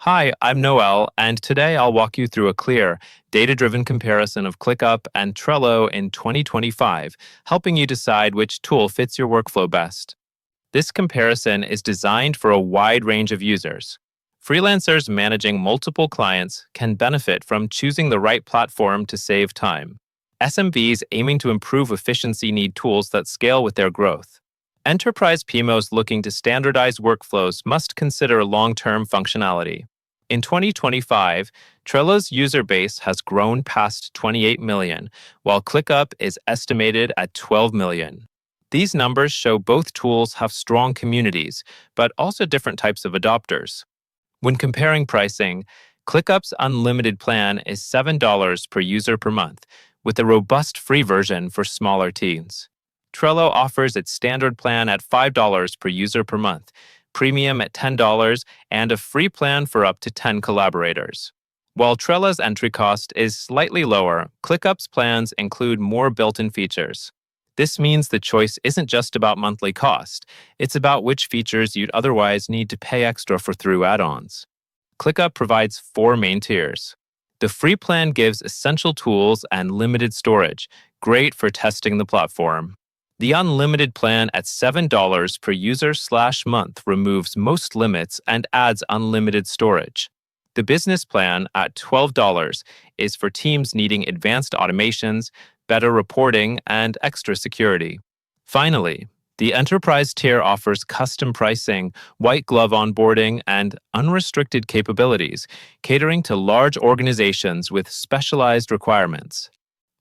Hi, I'm Noel, and today I'll walk you through a clear, data-driven comparison of ClickUp and Trello in 2025, helping you decide which tool fits your workflow best. This comparison is designed for a wide range of users. Freelancers managing multiple clients can benefit from choosing the right platform to save time. SMBs aiming to improve efficiency need tools that scale with their growth. Enterprise PMOs looking to standardize workflows must consider long-term functionality. In 2025, Trello's user base has grown past 28 million, while ClickUp is estimated at 12 million. These numbers show both tools have strong communities, but also different types of adopters. When comparing pricing, ClickUp's unlimited plan is $7 per user per month, with a robust free version for smaller teams. Trello offers its standard plan at $5 per user per month, premium at $10, and a free plan for up to 10 collaborators. While Trello's entry cost is slightly lower, ClickUp's plans include more built-in features. This means the choice isn't just about monthly cost, it's about which features you'd otherwise need to pay extra for through add-ons. ClickUp provides 4 main tiers. The free plan gives essential tools and limited storage, great for testing the platform. The unlimited plan at $7 per user/month removes most limits and adds unlimited storage. The business plan at $12 is for teams needing advanced automations, better reporting, and extra security. Finally, the enterprise tier offers custom pricing, white glove onboarding, and unrestricted capabilities, catering to large organizations with specialized requirements.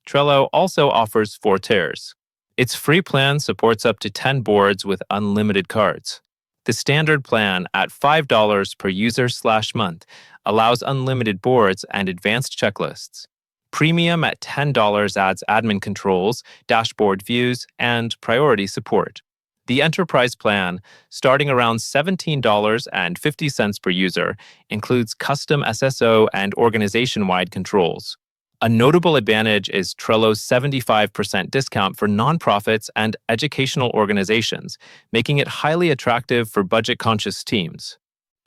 Trello also offers 4 tiers. Its free plan supports up to 10 boards with unlimited cards. The standard plan at $5 per user/month allows unlimited boards and advanced checklists. Premium at $10 adds admin controls, dashboard views, and priority support. The enterprise plan, starting around $17.50 per user, includes custom SSO and organization-wide controls. A notable advantage is Trello's 75% discount for nonprofits and educational organizations, making it highly attractive for budget-conscious teams.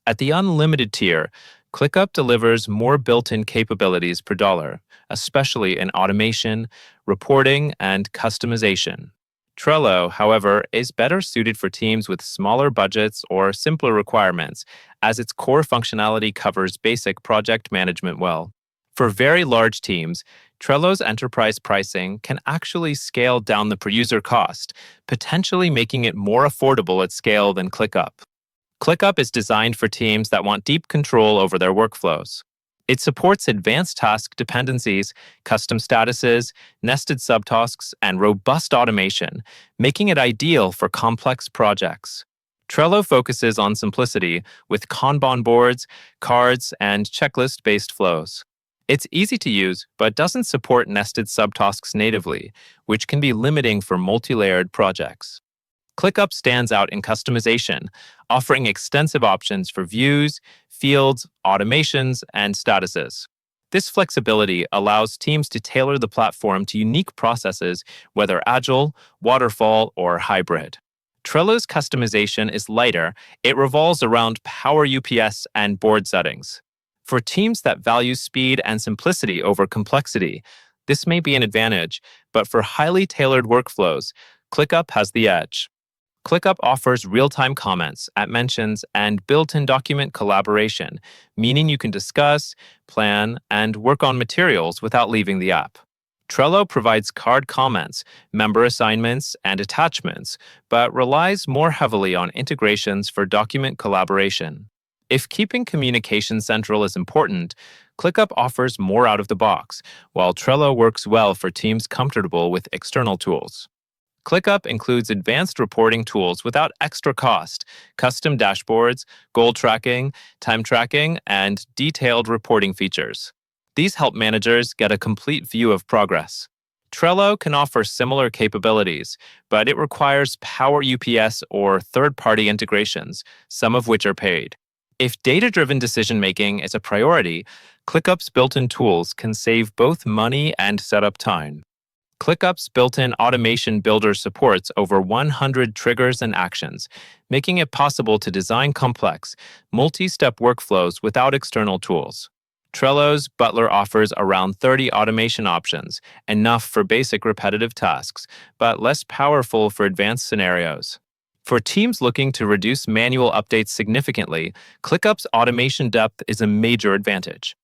At the unlimited tier, ClickUp delivers more built-in capabilities per dollar, especially in automation, reporting, and customization. Trello, however, is better suited for teams with smaller budgets or simpler requirements, as its core functionality covers basic project management well. For very large teams, Trello's enterprise pricing can actually scale down the per-user cost, potentially making it more affordable at scale than ClickUp. ClickUp is designed for teams that want deep control over their workflows. It supports advanced task dependencies, custom statuses, nested subtasks, and robust automation, making it ideal for complex projects. Trello focuses on simplicity with Kanban boards, cards, and checklist-based flows. It's easy to use, but doesn't support nested subtasks natively, which can be limiting for multi-layered projects. ClickUp stands out in customization, offering extensive options for views, fields, automations, and statuses. This flexibility allows teams to tailor the platform to unique processes, whether agile, waterfall, or hybrid. Trello's customization is lighter. It revolves around Power UPS and board settings. For teams that value speed and simplicity over complexity, this may be an advantage, but for highly tailored workflows, ClickUp has the edge. ClickUp offers real-time comments at mentions and built-in document collaboration, meaning you can discuss, plan, and work on materials without leaving the app. Trello provides card comments, member assignments, and attachments, but relies more heavily on integrations for document collaboration. If keeping communication central is important, ClickUp offers more out of the box, while Trello works well for teams comfortable with external tools. ClickUp includes advanced reporting tools without extra cost, custom dashboards, goal tracking, time tracking, and detailed reporting features. These help managers get a complete view of progress. Trello can offer similar capabilities, but it requires Power UPS or third-party integrations, some of which are paid. If data-driven decision-making is a priority, ClickUp's built-in tools can save both money and setup time. ClickUp's built-in automation builder supports over 100 triggers and actions, making it possible to design complex, multi-step workflows without external tools. Trello's Butler offers around 30 automation options, enough for basic repetitive tasks, but less powerful for advanced scenarios. For teams looking to reduce manual updates significantly, ClickUp's automation depth is a major advantage.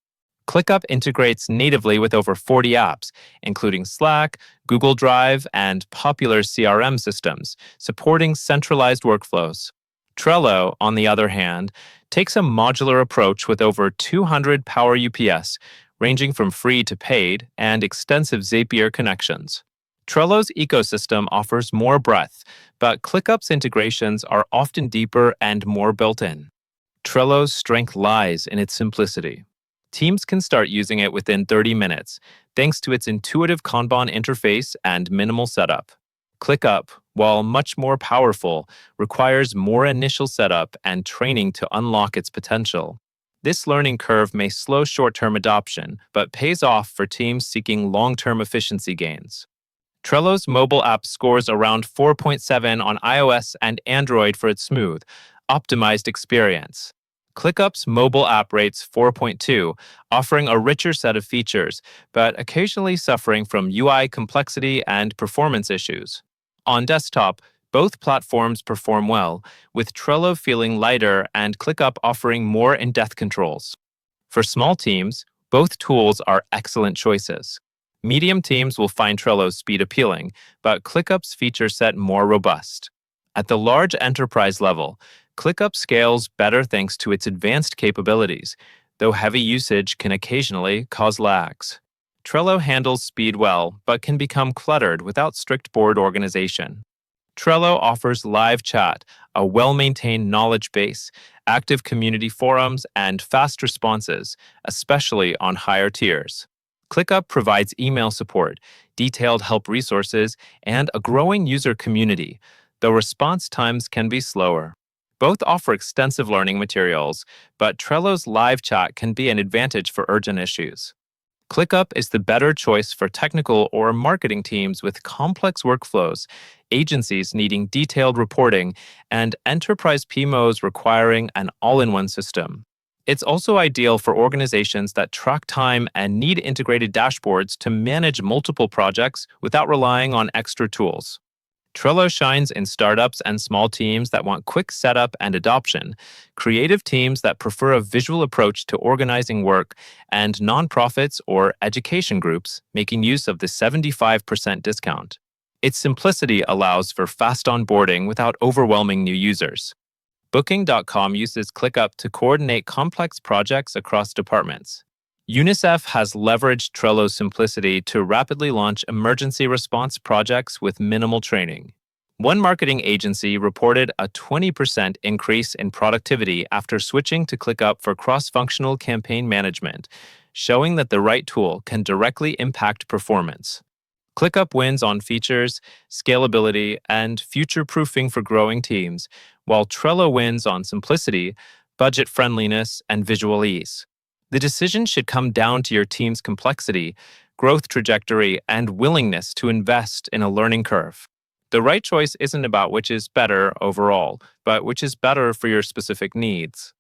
ClickUp integrates natively with over 40 apps, including Slack, Google Drive, and popular CRM systems, supporting centralized workflows. Trello, on the other hand, takes a modular approach with over 200 Power UPS, ranging from free to paid, and extensive Zapier connections. Trello's ecosystem offers more breadth, but ClickUp's integrations are often deeper and more built-in. Trello's strength lies in its simplicity. Teams can start using it within 30 minutes, thanks to its intuitive Kanban interface and minimal setup. ClickUp, while much more powerful, requires more initial setup and training to unlock its potential. This learning curve may slow short-term adoption, but pays off for teams seeking long-term efficiency gains. Trello's mobile app scores around 4.7 on iOS and Android for its smooth, optimized experience. ClickUp's mobile app rates 4.2, offering a richer set of features, but occasionally suffering from UI complexity and performance issues. On desktop, both platforms perform well, with Trello feeling lighter and ClickUp offering more in-depth controls. For small teams, both tools are excellent choices. Medium teams will find Trello's speed appealing, but ClickUp's feature set more robust. At the large enterprise level, ClickUp scales better thanks to its advanced capabilities, though heavy usage can occasionally cause lags. Trello handles speed well, but can become cluttered without strict board organization. Trello offers live chat, a well-maintained knowledge base, active community forums, and fast responses, especially on higher tiers. ClickUp provides email support, detailed help resources, and a growing user community, though response times can be slower. Both offer extensive learning materials, but Trello's live chat can be an advantage for urgent issues. ClickUp is the better choice for technical or marketing teams with complex workflows, agencies needing detailed reporting, and enterprise PMOs requiring an all-in-one system. It's also ideal for organizations that track time and need integrated dashboards to manage multiple projects without relying on extra tools. Trello shines in startups and small teams that want quick setup and adoption, creative teams that prefer a visual approach to organizing work, and nonprofits or education groups making use of the 75% discount. Its simplicity allows for fast onboarding without overwhelming new users. Booking.com uses ClickUp to coordinate complex projects across departments. UNICEF has leveraged Trello's simplicity to rapidly launch emergency response projects with minimal training. One marketing agency reported a 20% increase in productivity after switching to ClickUp for cross-functional campaign management, showing that the right tool can directly impact performance. ClickUp wins on features, scalability, and future-proofing for growing teams, while Trello wins on simplicity, budget friendliness, and visual ease. The decision should come down to your team's complexity, growth trajectory, and willingness to invest in a learning curve. The right choice isn't about which is better overall, but which is better for your specific needs.